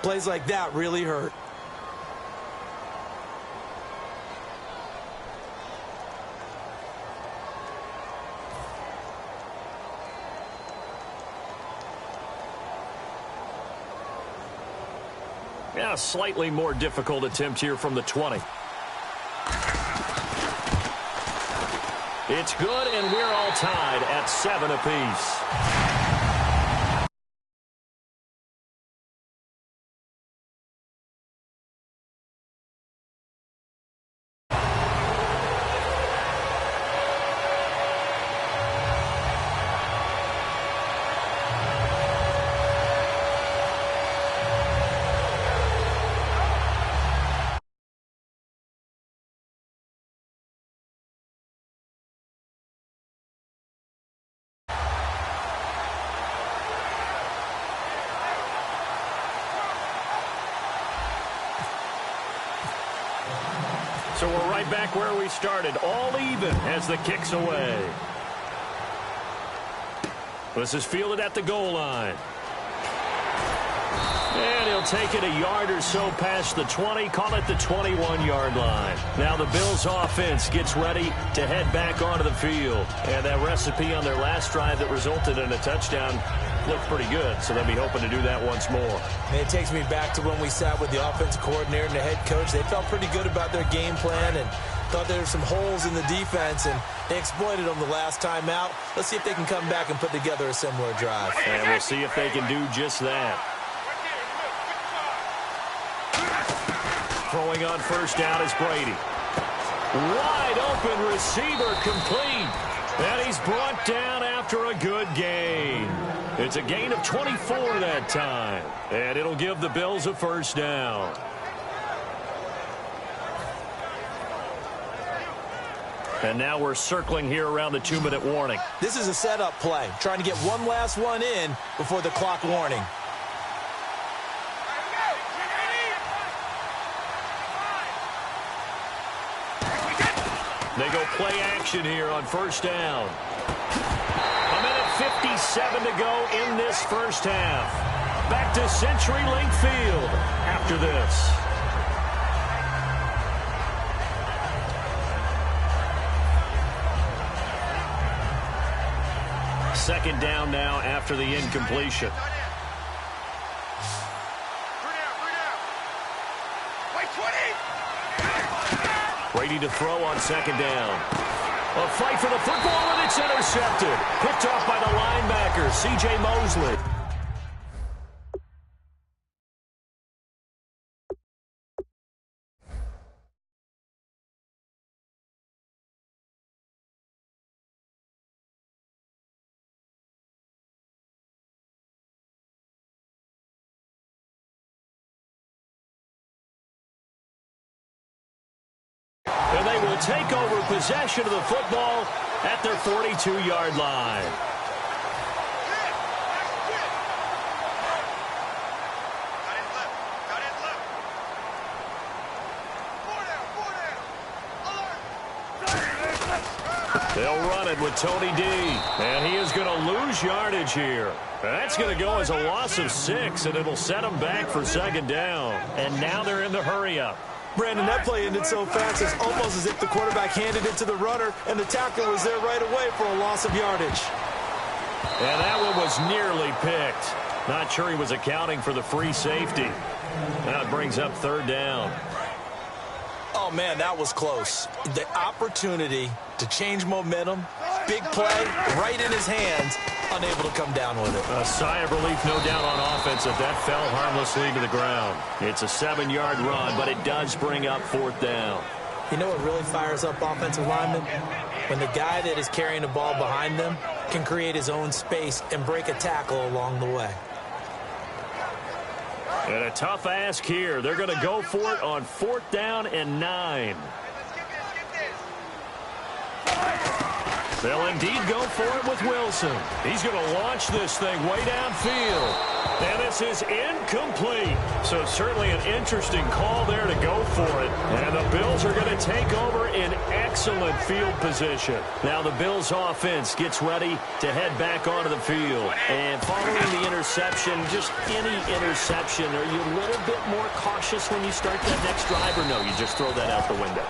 Plays like that really hurt. Yeah, slightly more difficult attempt here from the 20. It's good, and we're all tied at 7 apiece. So we're right back where we started, all even as the kick's away. This is fielded at the goal line. And he'll take it a yard or so past the 20, call it the 21-yard line. Now the Bills offense gets ready to head back onto the field. And that recipe on their last drive that resulted in a touchdown looked pretty good, so they'll be hoping to do that once more. And it takes me back to when we sat with the offensive coordinator and the head coach. They felt pretty good about their game plan and thought there were some holes in the defense, and they exploited them the last time out. Let's see if they can come back and put together a similar drive. And we'll see if they can do just that. Throwing on first down is Brady. Wide open receiver complete. And he's brought down after a good gain. It's a gain of 24 that time. And it'll give the Bills a first down. And now we're circling here around the 2-minute warning. This is a setup play, trying to get one last one in before the clock warning. They go play action here on first down. A minute 57 to go in this first half. Back to CenturyLink Field after this. Second down now after the incompletion. Brady to throw on second down. A fight for the football, and it's intercepted. Picked off by the linebacker, C.J. Mosley. And they will take over possession of the football at their 42-yard line. They'll run it with Tony D. And he is going to lose yardage here. That's going to go as a loss of 6, and it'll set them back for second down. And now they're in the hurry-up. Brandon, that play ended so fast, it's almost as if the quarterback handed it to the runner, and the tackle was there right away for a loss of yardage. And that one was nearly picked. Not sure he was accounting for the free safety. Now it brings up third down. Oh, man, that was close. The opportunity to change momentum, big play, right in his hands, unable to come down with it. A sigh of relief, no doubt, on offense if that fell harmlessly to the ground. It's a 7-yard run, but it does bring up fourth down. You know what really fires up offensive linemen? When the guy that is carrying the ball behind them can create his own space and break a tackle along the way. And a tough ask here. They're going to go for it on fourth down and 9. They'll indeed go for it with Wilson. He's going to launch this thing way downfield. And this is incomplete. So certainly an interesting call there to go for it. And the Bills are going to take over in excellent field position. Now the Bills offense gets ready to head back onto the field. And following the interception, just any interception, are you a little bit more cautious when you start that next drive, or no, you just throw that out the window?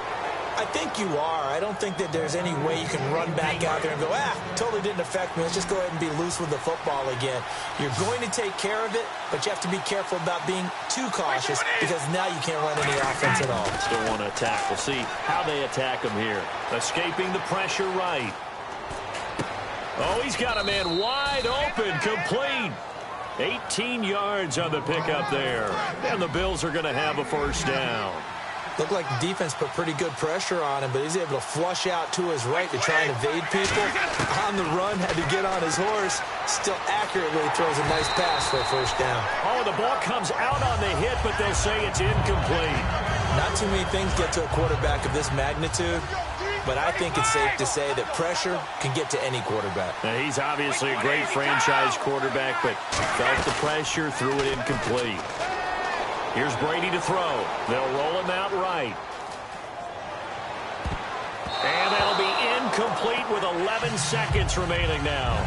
I think you are. I don't think that there's any way you can run back out there and go, totally didn't affect me. Let's just go ahead and be loose with the football again. You're going to take care of it, but you have to be careful about being too cautious because now you can't run any offense at all. Still want to attack. We'll see how they attack him here. Escaping the pressure right. Oh, he's got a man wide open, complete. 18 yards on the pickup there. And the Bills are going to have a first down. Looked like the defense put pretty good pressure on him, but he's able to flush out to his right to try and evade people. On the run, had to get on his horse. Still accurately throws a nice pass for a first down. Oh, the ball comes out on the hit, but they'll say it's incomplete. Not too many things get to a quarterback of this magnitude, but I think it's safe to say that pressure can get to any quarterback. Now, he's obviously a great franchise quarterback, but felt the pressure, threw it incomplete. Here's Brady to throw. They'll roll him out right. And that'll be incomplete with 11 seconds remaining now.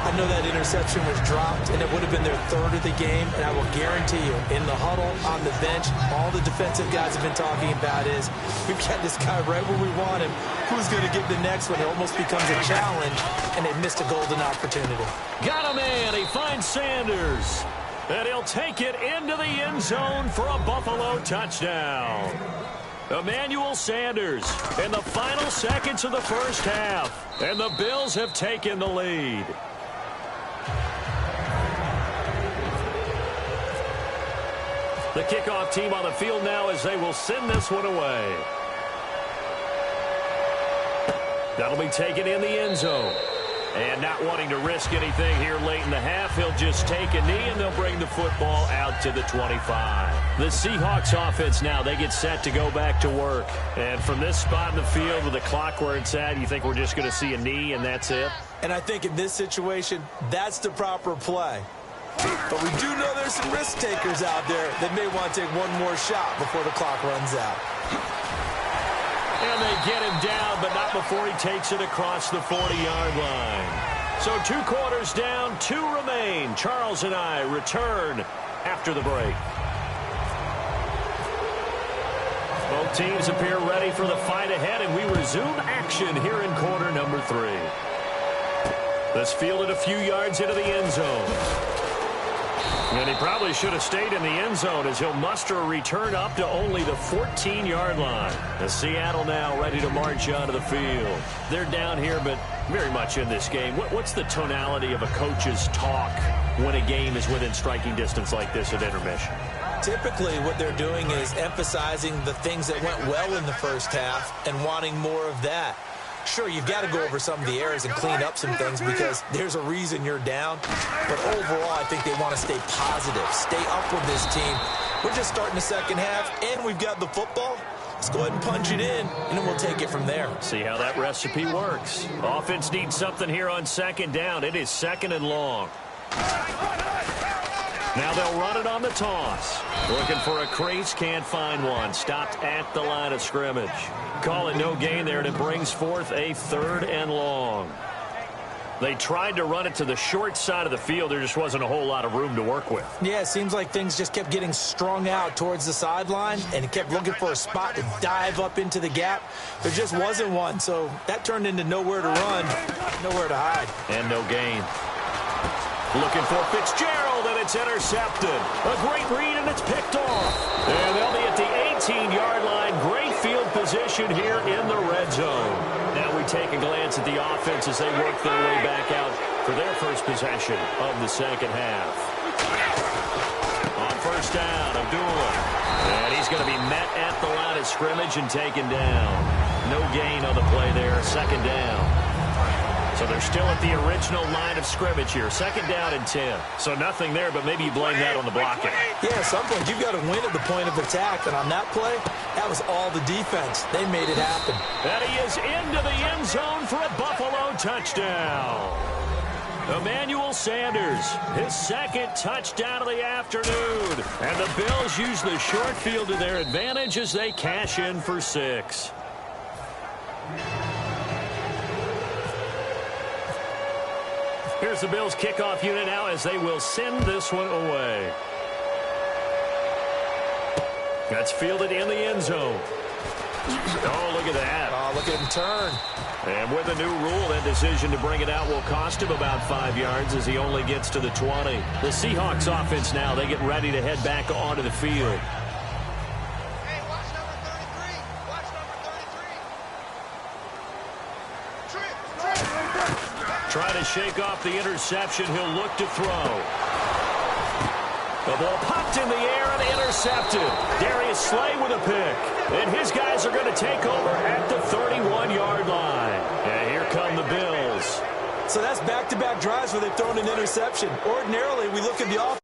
I know that interception was dropped, and it would have been their third of the game, and I will guarantee you, in the huddle, on the bench, all the defensive guys have been talking about is, we've got this guy right where we want him. Who's going to get the next one? It almost becomes a challenge, and they missed a golden opportunity. Got a man. He finds Sanders. And he'll take it into the end zone for a Buffalo touchdown. Emmanuel Sanders in the final seconds of the first half. And the Bills have taken the lead. The kickoff team on the field now as they will send this one away. That'll be taken in the end zone. And not wanting to risk anything here late in the half, he'll just take a knee, and they'll bring the football out to the 25. The Seahawks offense now, they get set to go back to work. And from this spot in the field with the clock where it's at, you think we're just going to see a knee and that's it? And I think in this situation, that's the proper play. But we do know there's some risk takers out there that may want to take one more shot before the clock runs out. And they get him down, but not before he takes it across the 40-yard line. So 2 quarters down, 2 remain. Charles and I return after the break. Both teams appear ready for the fight ahead, and we resume action here in quarter number 3. This fielded a few yards into the end zone. And he probably should have stayed in the end zone as he'll muster a return up to only the 14-yard line. The Seattle now ready to march onto the field. They're down here, but very much in this game. What's the tonality of a coach's talk when a game is within striking distance like this at intermission? Typically, what they're doing is emphasizing the things that went well in the first half and wanting more of that. Sure, you've got to go over some of the errors and clean up some things because there's a reason you're down. But overall, I think they want to stay positive, stay up with this team. We're just starting the second half, and we've got the football. Let's go ahead and punch it in, and then we'll take it from there. See how that recipe works. Offense needs something here on second down. It is 2nd and long. Now they'll run it on the toss. Looking for a crease, can't find one. Stopped at the line of scrimmage. Call it no gain there, and it brings forth a 3rd and long. They tried to run it to the short side of the field. There just wasn't a whole lot of room to work with. Yeah, it seems like things just kept getting strung out towards the sideline, and he kept looking for a spot to dive up into the gap. There just wasn't one, so that turned into nowhere to run, nowhere to hide. And no gain. Looking for Fitzgerald, and it's intercepted. A great read, and it's picked off. And they'll be at the 18-yard line. Great field position here in the red zone. Now we take a glance at the offense as they work their way back out for their first possession of the second half. On first down, Abdullah. And he's going to be met at the line of scrimmage and taken down. No gain on the play there, 2nd down. So they're still at the original line of scrimmage here. 2nd down and 10. So nothing there, but maybe you blame that on the blocking. Yeah, at some point, you've got to win at the point of attack. And on that play, that was all the defense. They made it happen. And he is into the end zone for a Buffalo touchdown. Emmanuel Sanders, his second touchdown of the afternoon. And the Bills use the short field to their advantage as they cash in for 6. Here's the Bills kickoff unit now as they will send this one away. That's fielded in the end zone. Oh, look at that. Oh, look at him turn. And with a new rule, that decision to bring it out will cost him about 5 yards as he only gets to the 20. The Seahawks offense now, they get ready to head back onto the field. Hey, watch number 33. Watch number 33. Trying to shake off the interception. He'll look to throw. The ball popped in the air and intercepted. Darius Slay with a pick. And his guys are going to take over at the 31-yard line. And here come the Bills. So that's back-to-back drives where they've thrown an interception. Ordinarily, we look at the offense.